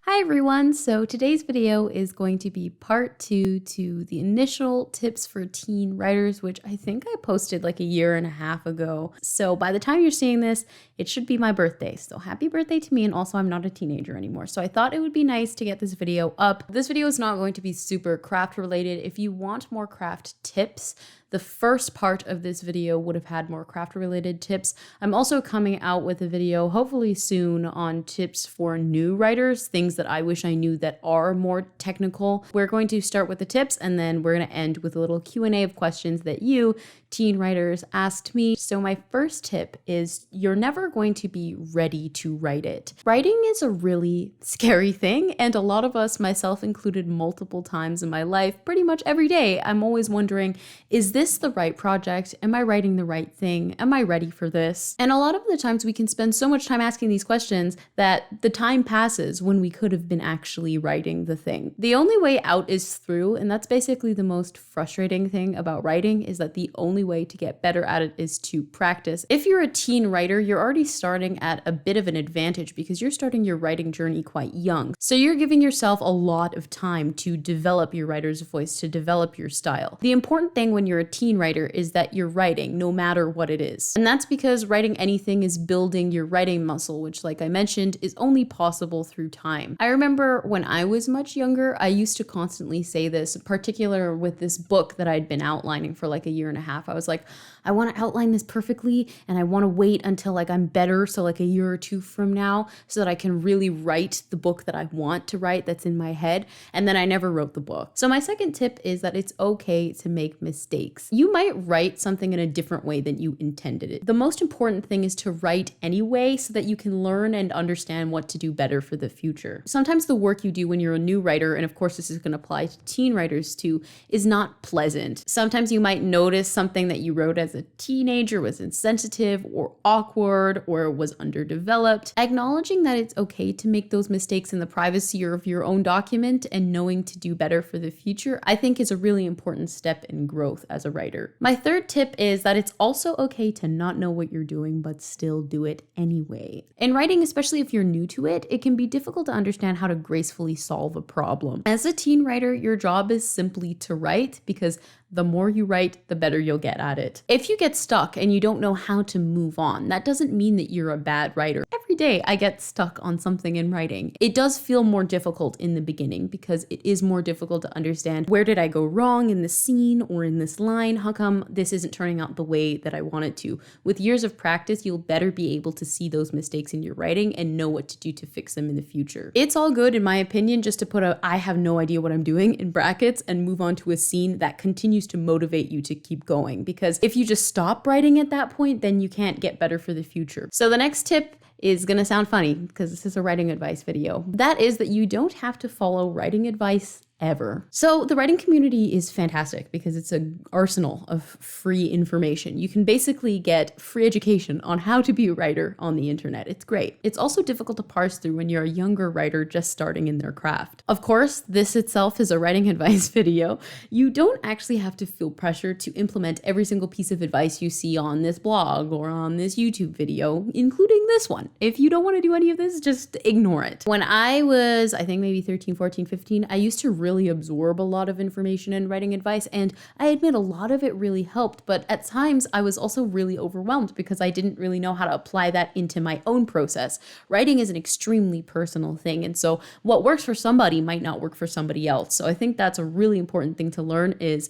Hi everyone, so today's video is going to be part 2 to the initial tips for teen writers, which I think I posted like a year and a half ago. So by the time you're seeing this, it should be my birthday. So happy birthday to me, and also I'm not a teenager anymore. So I thought it would be nice to get this video up. This video is not going to be super craft related. If you want more craft tips, the first part of this video would have had more craft related tips. I'm also coming out with a video hopefully soon on tips for new writers, things that I wish I knew that are more technical. We're going to start with the tips, and then we're going to end with a little Q&A of questions that you teen writers asked me. So my first tip is you're never going to be ready to write it. Writing is a really scary thing, and a lot of us, myself included, multiple times in my life, pretty much every day, I'm always wondering, is this the right project? Am I writing the right thing? Am I ready for this? And a lot of the times we can spend so much time asking these questions that the time passes when we could have been actually writing the thing. The only way out is through, and that's basically the most frustrating thing about writing, is that the only way to get better at it is to practice. If you're a teen writer, you're already starting at a bit of an advantage because you're starting your writing journey quite young. So you're giving yourself a lot of time to develop your writer's voice, to develop your style. The important thing when you're a teen writer is that you're writing no matter what it is. And that's because writing anything is building your writing muscle, which, like I mentioned, is only possible through time. I remember when I was much younger, I used to constantly say this, in particular with this book that I'd been outlining for like a year and a half. I was like, I want to outline this perfectly, and I want to wait until like I'm better, so like a year or two from now, so that I can really write the book that I want to write that's in my head. And then I never wrote the book. So my second tip is that it's okay to make mistakes. You might write something in a different way than you intended it. The most important thing is to write anyway so that you can learn and understand what to do better for the future. Sometimes the work you do when you're a new writer, and of course this is going to apply to teen writers too, is not pleasant. Sometimes you might notice something that you wrote as a teenager was insensitive or awkward or was underdeveloped. Acknowledging that it's okay to make those mistakes in the privacy of your own document and knowing to do better for the future, I think is a really important step in growth as a writer. My third tip is that it's also okay to not know what you're doing but still do it anyway. In writing, especially if you're new to it, it can be difficult to understand how to gracefully solve a problem. As a teen writer, your job is simply to write, because the more you write, the better you'll get at it. If you get stuck and you don't know how to move on, that doesn't mean that you're a bad writer. Every day I get stuck on something in writing. It does feel more difficult in the beginning because it is more difficult to understand, where did I go wrong in this scene or in this line? How come this isn't turning out the way that I want it to? With years of practice, you'll better be able to see those mistakes in your writing and know what to do to fix them in the future. It's all good, in my opinion, just to put a "I have no idea what I'm doing" in brackets and move on to a scene that continues to motivate you to keep going, because if you just stop writing at that point, then you can't get better for the future. So the next tip is gonna sound funny because this is a writing advice video. That is that you don't have to follow writing advice ever. So the writing community is fantastic because it's an arsenal of free information. You can basically get free education on how to be a writer on the internet. It's great. It's also difficult to parse through when you're a younger writer just starting in their craft. Of course, this itself is a writing advice video. You don't actually have to feel pressure to implement every single piece of advice you see on this blog or on this YouTube video, including this one. If you don't want to do any of this, just ignore it. When I was, I think maybe 13, 14, 15, I used to really absorb a lot of information and writing advice, and I admit a lot of it really helped, but at times I was also really overwhelmed because I didn't really know how to apply that into my own process. Writing is an extremely personal thing, and so what works for somebody might not work for somebody else. So I think that's a really important thing to learn is,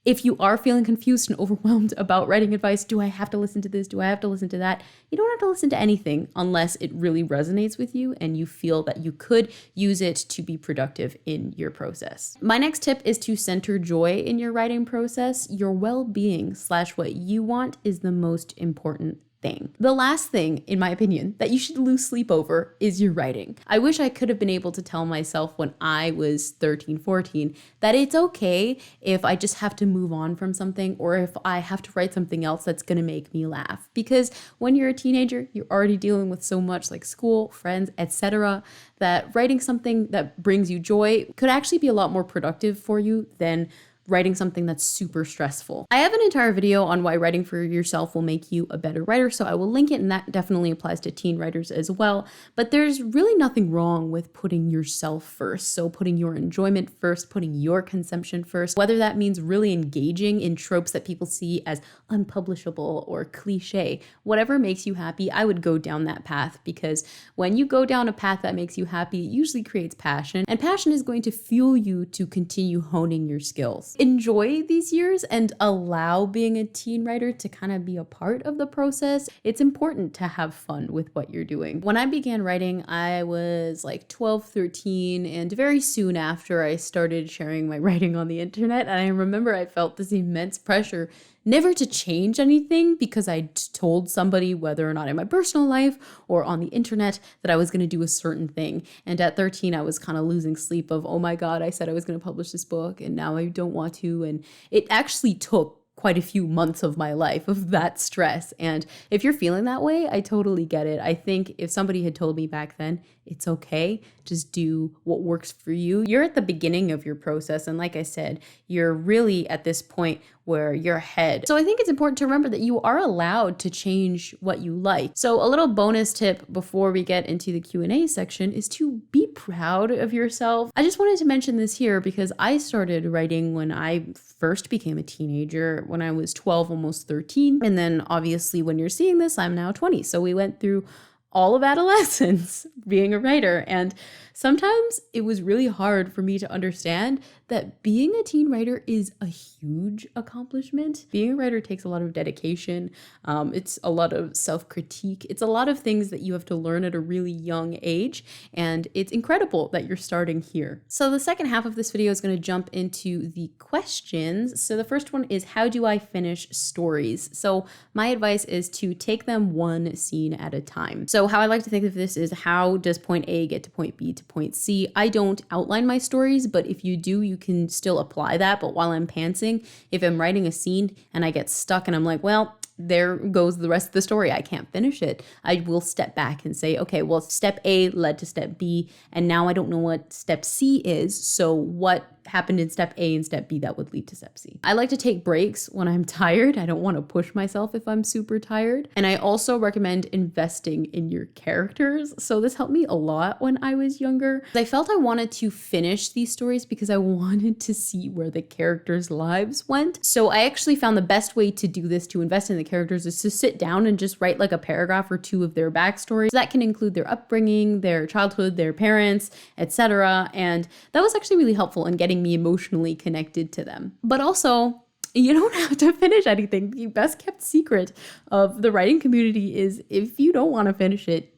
if you are feeling confused and overwhelmed about writing advice, do I have to listen to this? Do I have to listen to that? You don't have to listen to anything unless it really resonates with you and you feel that you could use it to be productive in your process. My next tip is to center joy in your writing process. Your well-being / what you want is the most important thing. The last thing, in my opinion, that you should lose sleep over is your writing. I wish I could have been able to tell myself when I was 13, 14, that it's okay if I just have to move on from something, or if I have to write something else that's gonna make me laugh. Because when you're a teenager, you're already dealing with so much, like school, friends, etc., that writing something that brings you joy could actually be a lot more productive for you than writing something that's super stressful. I have an entire video on why writing for yourself will make you a better writer, so I will link it, and that definitely applies to teen writers as well. But there's really nothing wrong with putting yourself first. So putting your enjoyment first, putting your consumption first, whether that means really engaging in tropes that people see as unpublishable or cliche, whatever makes you happy, I would go down that path, because when you go down a path that makes you happy, it usually creates passion, and passion is going to fuel you to continue honing your skills. Enjoy these years and allow being a teen writer to kind of be a part of the process. It's important to have fun with what you're doing. When I began writing, I was like 12, 13, and very soon after I started sharing my writing on the internet, and I remember I felt this immense pressure never to change anything, because I told somebody, whether or not in my personal life or on the internet, that I was going to do a certain thing. And at 13, I was kind of losing sleep of, oh my God, I said I was going to publish this book and now I don't want to. And it actually took quite a few months of my life of that stress. And if you're feeling that way, I totally get it. I think if somebody had told me back then, it's okay, just do what works for you. You're at the beginning of your process. And like I said, you're really at this point where you're ahead. So I think it's important to remember that you are allowed to change what you like. So a little bonus tip before we get into the Q&A section is to be proud of yourself. I just wanted to mention this here because I started writing when I first became a teenager, when I was 12, almost 13. And then obviously when you're seeing this, I'm now 20. So we went through all of adolescence being a writer. And sometimes it was really hard for me to understand that being a teen writer is a huge accomplishment. Being a writer takes a lot of dedication. It's a lot of self-critique. It's a lot of things that you have to learn at a really young age. And it's incredible that you're starting here. So the second half of this video is going to jump into the questions. So the first one is, how do I finish stories? So my advice is to take them one scene at a time. So how I like to think of this is, how does point A get to point B to point C? I don't outline my stories, but if you do, you can still apply that. But while I'm pantsing, if I'm writing a scene and I get stuck and I'm like, well, there goes the rest of the story, I can't finish it, I will step back and say, okay, well, step A led to step B, and now I don't know what step C is. So what happened in step A and step B that would lead to step C? I like to take breaks when I'm tired. I don't want to push myself if I'm super tired. And I also recommend investing in your characters. So this helped me a lot when I was younger. I felt I wanted to finish these stories because I wanted to see where the characters' lives went. So I actually found the best way to do this, to invest in the characters, is to sit down and just write like a paragraph or two of their backstory. So that can include their upbringing, their childhood, their parents, etc. And that was actually really helpful in getting me emotionally connected to them. But also, you don't have to finish anything. The best kept secret of the writing community is, if you don't want to finish it,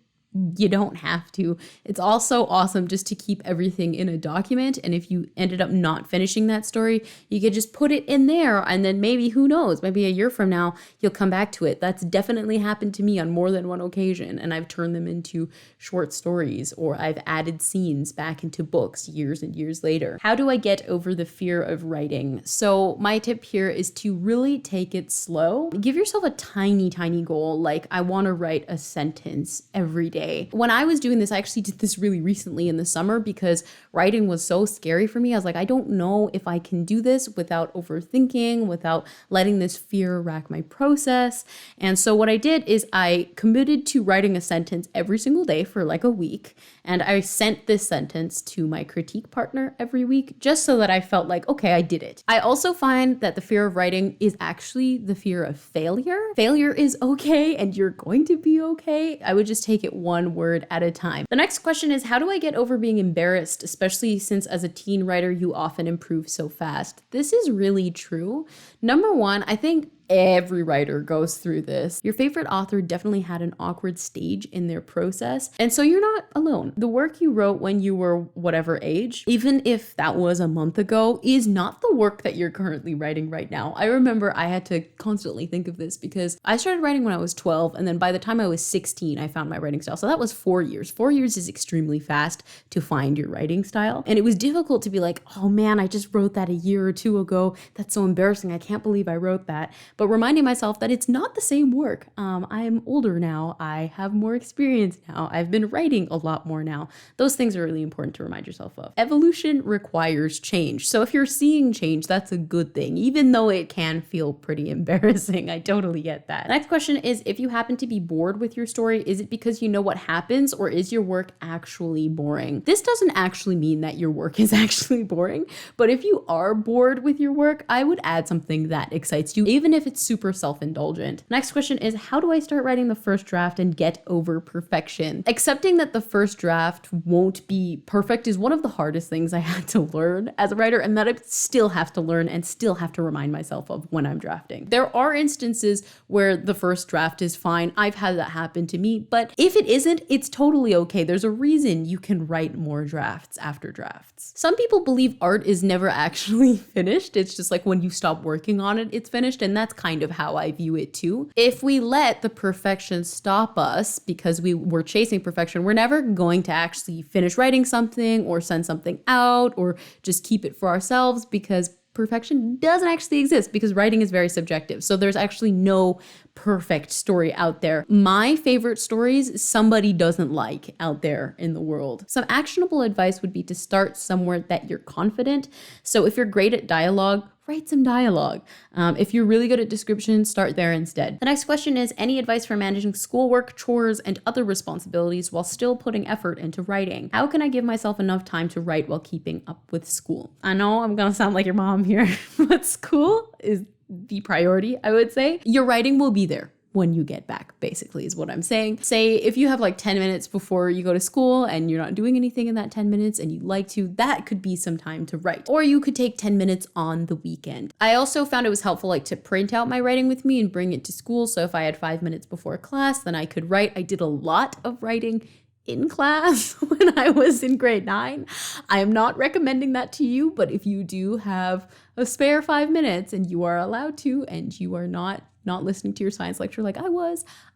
you don't have to. It's also awesome just to keep everything in a document. And if you ended up not finishing that story, you could just put it in there. And then maybe, who knows, maybe a year from now, you'll come back to it. That's definitely happened to me on more than one occasion. And I've turned them into short stories, or I've added scenes back into books years and years later. How do I get over the fear of writing? So my tip here is to really take it slow. Give yourself a tiny, tiny goal. Like, I want to write a sentence every day. When I was doing this, I actually did this really recently in the summer because writing was so scary for me. I was like, I don't know if I can do this without overthinking, without letting this fear rack my process. And so what I did is I committed to writing a sentence every single day for like a week. And I sent this sentence to my critique partner every week, just so that I felt like, okay, I did it. I also find that the fear of writing is actually the fear of failure. Failure is okay, and you're going to be okay. I would just take it one word at a time. The next question is, how do I get over being embarrassed, especially since as a teen writer, you often improve so fast? This is really true. Number one, I think every writer goes through this. Your favorite author definitely had an awkward stage in their process, and so you're not alone. The work you wrote when you were whatever age, even if that was a month ago, is not the work that you're currently writing right now. I remember I had to constantly think of this because I started writing when I was 12, and then by the time I was 16, I found my writing style. So that was 4 years. 4 years is extremely fast to find your writing style, and it was difficult to be like, oh man, I just wrote that a year or two ago. That's so embarrassing. I can't believe I wrote that. but reminding myself that it's not the same work. I'm older now. I have more experience now. I've been writing a lot more now. Those things are really important to remind yourself of. Evolution requires change. So if you're seeing change, that's a good thing, even though it can feel pretty embarrassing. I totally get that. Next question is, if you happen to be bored with your story, is it because you know what happens, or is your work actually boring? This doesn't actually mean that your work is actually boring, but if you are bored with your work, I would add something that excites you, even if it's super self-indulgent. Next question is, how do I start writing the first draft and get over perfection? Accepting that the first draft won't be perfect is one of the hardest things I had to learn as a writer, and that I still have to learn and still have to remind myself of when I'm drafting. There are instances where the first draft is fine. I've had that happen to me, but if it isn't, it's totally okay. There's a reason you can write more drafts after drafts. Some people believe art is never actually finished. It's just like when you stop working on it, it's finished, and that's kind of how I view it too. If we let the perfection stop us because we're chasing perfection, we're never going to actually finish writing something or send something out or just keep it for ourselves, because perfection doesn't actually exist, because writing is very subjective. So there's actually no perfect story out there. My favorite stories somebody doesn't like out there in the world. Some actionable advice would be to start somewhere that you're confident. So if you're great at dialogue, write some dialogue. If you're really good at description, start there instead. The next question is, any advice for managing schoolwork, chores, and other responsibilities while still putting effort into writing? How can I give myself enough time to write while keeping up with school? I know I'm gonna sound like your mom here, but school is the priority, I would say. Your writing will be there when you get back, basically, is what I'm saying. Say if you have like 10 minutes before you go to school and you're not doing anything in that 10 minutes and you'd like to, that could be some time to write. Or you could take 10 minutes on the weekend. I also found it was helpful like to print out my writing with me and bring it to school. So if I had 5 minutes before class, then I could write. I did a lot of writing in class when I was in grade 9. I am not recommending that to you, but if you do have a spare 5 minutes and you are allowed to, and you are not listening to your science lecture like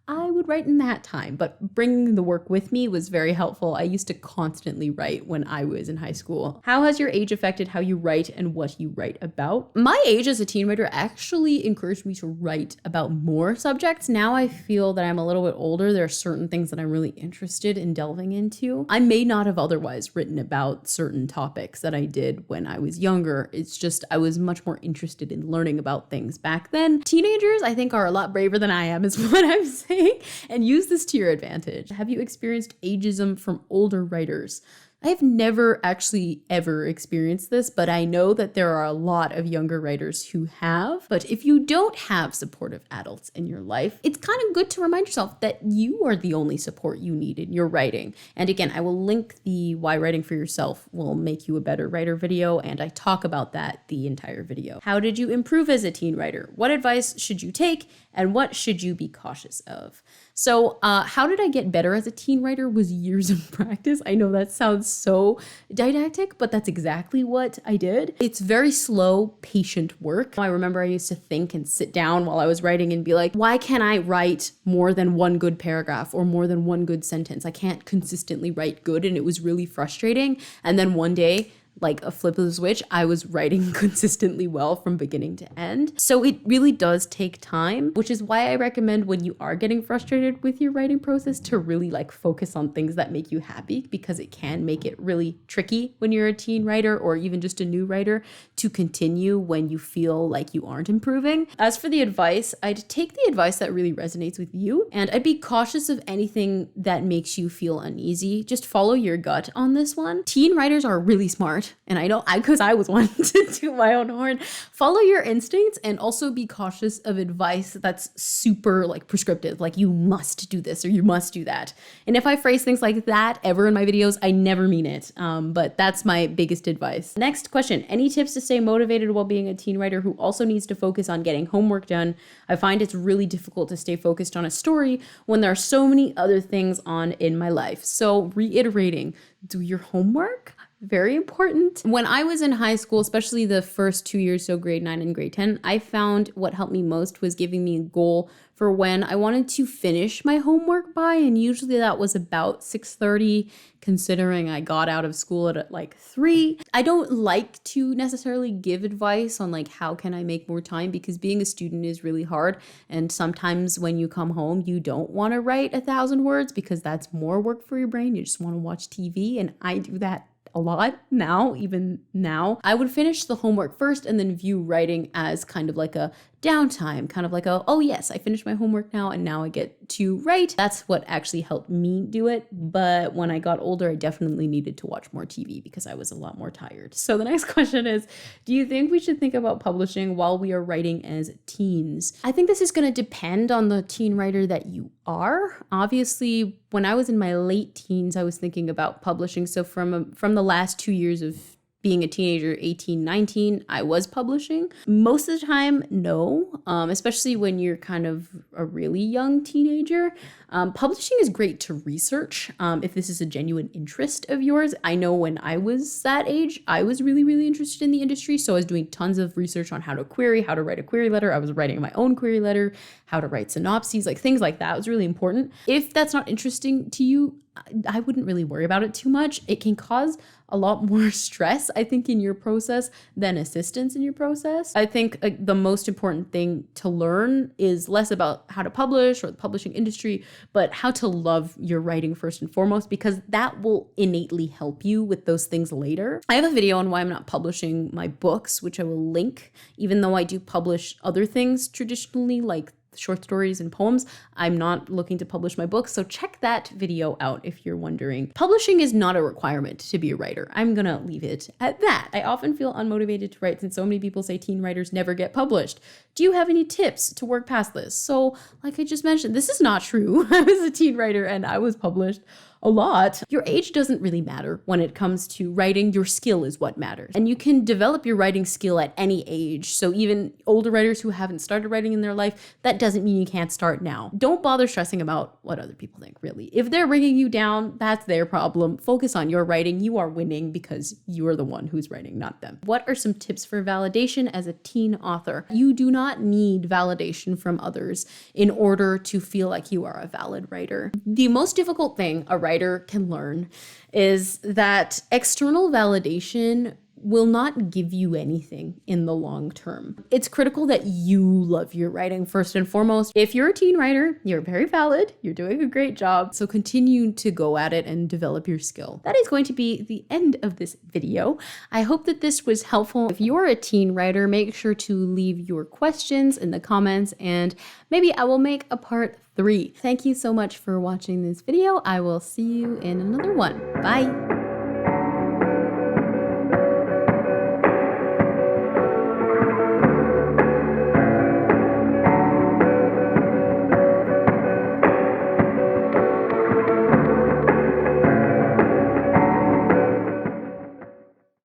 I would write in that time. But bringing the work with me was very helpful. I used to constantly write when I was in high school. How has your age affected how you write and what you write about? My age as a teen writer actually encouraged me to write about more subjects. Now I feel that I'm a little bit older. There are certain things that I'm really interested in delving into. I may not have otherwise written about certain topics that I did when I was younger. It's just I was much more interested in learning about things back then. Teenagers, I think, are a lot braver than I am, is what I'm saying. And use this to your advantage. Have you experienced ageism from older writers? I've never actually ever experienced this, but I know that there are a lot of younger writers who have. But if you don't have supportive adults in your life, it's kind of good to remind yourself that you are the only support you need in your writing. And again, I will link the Why Writing for Yourself Will Make You a Better Writer video, and I talk about that the entire video. How did you improve as a teen writer? What advice should you take, and what should you be cautious of? So how did I get better as a teen writer was years of practice. I know that sounds so didactic, but that's exactly what I did. It's very slow, patient work. I remember I used to think and sit down while I was writing and be like, why can't I write more than one good paragraph or more than one good sentence? I can't consistently write good, and it was really frustrating. And then one day, like a flip of the switch, I was writing consistently well from beginning to end. So it really does take time, which is why I recommend when you are getting frustrated with your writing process to really like focus on things that make you happy, because it can make it really tricky when you're a teen writer or even just a new writer to continue when you feel like you aren't improving. As for the advice, I'd take the advice that really resonates with you, and I'd be cautious of anything that makes you feel uneasy. Just follow your gut on this one. Teen writers are really smart. And I know because I was one to toot my own horn. Follow your instincts, and also be cautious of advice that's super like prescriptive, like you must do this or you must do that. And if I phrase things like that ever in my videos, I never mean it. But that's my biggest advice. Next question. Any tips to stay motivated while being a teen writer who also needs to focus on getting homework done? I find it's really difficult to stay focused on a story when there are so many other things on in my life. So reiterating, do your homework, very important. When I was in high school, especially the first 2 years, so grade 9 and grade 10, I found what helped me most was giving me a goal for when I wanted to finish my homework by, and usually that was about 6:30, considering I got out of school at like 3. I don't like to necessarily give advice on like how can I make more time, because being a student is really hard, and sometimes when you come home you don't want to write 1,000 words because that's more work for your brain. You just want to watch TV, and I do that a lot now. Even now, I would finish the homework first and then view writing as kind of like a downtime, kind of like a, oh yes, I finished my homework now and now I get to write. That's what actually helped me do it. But when I got older, I definitely needed to watch more TV because I was a lot more tired. So the next question is, do you think we should think about publishing while we are writing as teens? I think this is going to depend on the teen writer that you are. Obviously, when I was in my late teens, I was thinking about publishing. So from the last 2 years of being a teenager, 18, 19, I was publishing. Most of the time, no, especially when you're kind of a really young teenager. Publishing is great to research if this is a genuine interest of yours. I know when I was that age, I was really, really interested in the industry. So I was doing tons of research on how to query, how to write a query letter. I was writing my own query letter, how to write synopses, like things like that was really important. If that's not interesting to you, I wouldn't really worry about it too much. It can cause a lot more stress, I think, in your process than assistance in your process. I think the most important thing to learn is less about how to publish or the publishing industry, but how to love your writing first and foremost, because that will innately help you with those things later. I have a video on why I'm not publishing my books, which I will link. Even though I do publish other things traditionally, like short stories and poems, I'm not looking to publish my books. So check that video out if you're wondering. Publishing is not a requirement to be a writer. I'm gonna leave it at that. I often feel unmotivated to write since so many people say teen writers never get published. Do you have any tips to work past this? So like I just mentioned, this is not true. I was a teen writer and I was published a lot. Your age doesn't really matter when it comes to writing. Your skill is what matters. And you can develop your writing skill at any age. So even older writers who haven't started writing in their life, that doesn't mean you can't start now. Don't bother stressing about what other people think, really. If they're bringing you down, that's their problem. Focus on your writing. You are winning because you are the one who's writing, not them. What are some tips for validation as a teen author? You do not need validation from others in order to feel like you are a valid writer. The most difficult thing a writer can learn is that external validation will not give you anything in the long term. It's critical that you love your writing first and foremost. If you're a teen writer, you're very valid. You're doing a great job. So continue to go at it and develop your skill. That is going to be the end of this video. I hope that this was helpful. If you're a teen writer, make sure to leave your questions in the comments and maybe I will make a part 3. Thank you so much for watching this video. I will see you in another one. Bye.